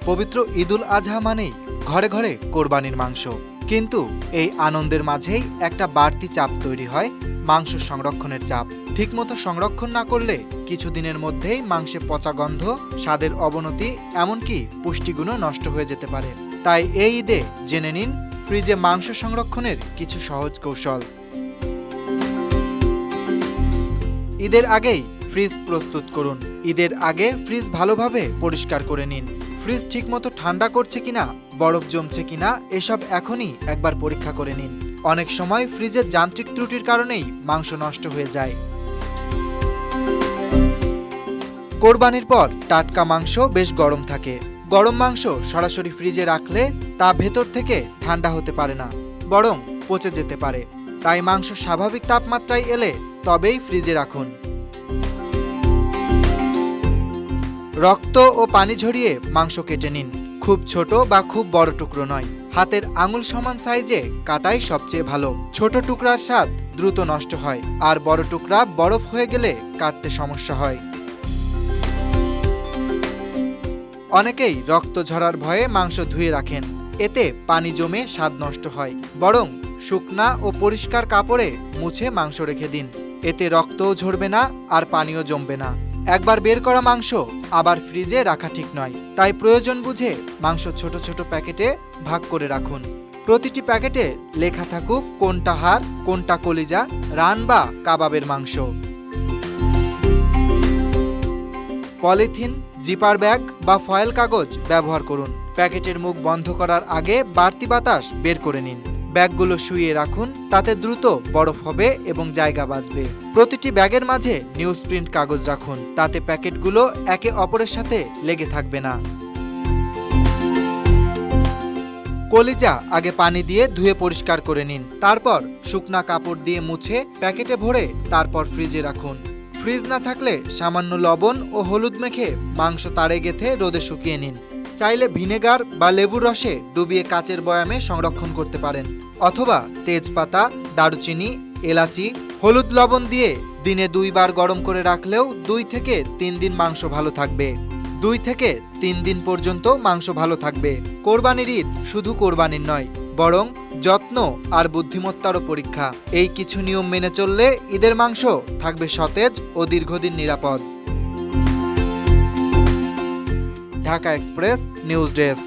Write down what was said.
পবিত্র ঈদুল আজহা মানেই ঘরে ঘরে কোরবানির মাংস। কিন্তু এই আনন্দের মাঝেই একটা বাড়তি চাপ তৈরি হয়, মাংস সংরক্ষণের চাপ। ঠিকমতো সংরক্ষণ না করলে কিছুদিনের মধ্যেই মাংসে পচা গন্ধ, স্বাদের অবনতি, এমনকি পুষ্টিগুণও নষ্ট হয়ে যেতে পারে। তাই এই ঈদে জেনে নিন ফ্রিজে মাংস সংরক্ষণের কিছু সহজ কৌশল। ঈদের আগেই ফ্রিজ প্রস্তুত করুন। ঈদের আগে ফ্রিজ ভালোভাবে পরিষ্কার করে নিন। ফ্রিজ ঠিকমতো ঠান্ডা করছে কিনা, বরফ জমছে কিনা, এসব এখনই একবার পরীক্ষা করে নিন। অনেক সময় ফ্রিজের যান্ত্রিক ত্রুটির কারণেই মাংস নষ্ট হয়ে যায়। কোরবানির পর টাটকা মাংস বেশ গরম থাকে। গরম মাংস সরাসরি ফ্রিজে রাখলে তা ভেতর থেকে ঠান্ডা হতে পারে না, বরং পচে যেতে পারে। তাই মাংস স্বাভাবিক তাপমাত্রায় এলে তবেই ফ্রিজে রাখুন। রক্ত ও পানি ঝরিয়ে মাংস কেটে নিন। খুব ছোট বা খুব বড় টুকরো নয়, হাতের আঙুল সমান সাইজে কাটাই সবচেয়ে ভালো। ছোট টুকরার স্বাদ দ্রুত নষ্ট হয়, আর বড় টুকরা বরফ হয়ে গেলে কাটতে সমস্যা হয়। অনেকেই রক্ত ঝরার ভয়ে মাংস ধুয়ে রাখেন, এতে পানি জমে স্বাদ নষ্ট হয়। বরং শুকনা ও পরিষ্কার কাপড়ে মুছে মাংস রেখে দিন, এতে রক্তও ঝরবে না আর পানিও জমবে না। একবার বের করা মাংস আবার ফ্রিজে রাখা ঠিক নয়, তাই প্রয়োজন বুঝে মাংস ছোট ছোট প্যাকেটে ভাগ করে রাখুন। প্রতিটি প্যাকেটে লেখা থাকুক কোনটা হাড়, কোনটা কলিজা, রান বা কাবাবের মাংস। পলিথিন, জিপার ব্যাগ বা ফয়েল কাগজ ব্যবহার করুন। প্যাকেটের মুখ বন্ধ করার আগে বাড়তি বাতাস বের করে নিন। ব্যাগগুলো শুইয়ে রাখুন, তাতে দ্রুত বরফ হবে এবং জায়গা বাঁচবে। প্রতিটি ব্যাগের মাঝে নিউজ প্রিন্ট কাগজ রাখুন, তাতে প্যাকেটগুলো একে অপরের সাথে লেগে থাকবে না। কলিজা আগে পানি দিয়ে ধুয়ে পরিষ্কার করে নিন, তারপর শুকনা কাপড় দিয়ে মুছে প্যাকেটে ভরে তারপর ফ্রিজে রাখুন। ফ্রিজ না থাকলে সামান্য লবণ ও হলুদ মেখে মাংস তারে গেঁথে রোদে শুকিয়ে নিন। চাইলে ভিনেগার বা লেবুর রসে ডুবিয়ে কাচের বয়ামে সংরক্ষণ করতে পারেন, অথবা তেজপাতা, দারুচিনি, এলাচি, হলুদ লবণ দিয়ে দিনে 2 বার গরম করে রাখলেও 2 থেকে 3 দিন মাংস ভালো থাকবে। 2 থেকে 3 দিন পর্যন্ত মাংস ভালো থাকবে। কোরবানির ঈদ শুধু কোরবানির নয়, বরং যত্ন আর বুদ্ধিমত্তারও পরীক্ষা। এই কিছু নিয়ম মেনে চললে ঈদের মাংস থাকবে সতেজ ও দীর্ঘদিন নিরাপদ। Dhaka express news desk.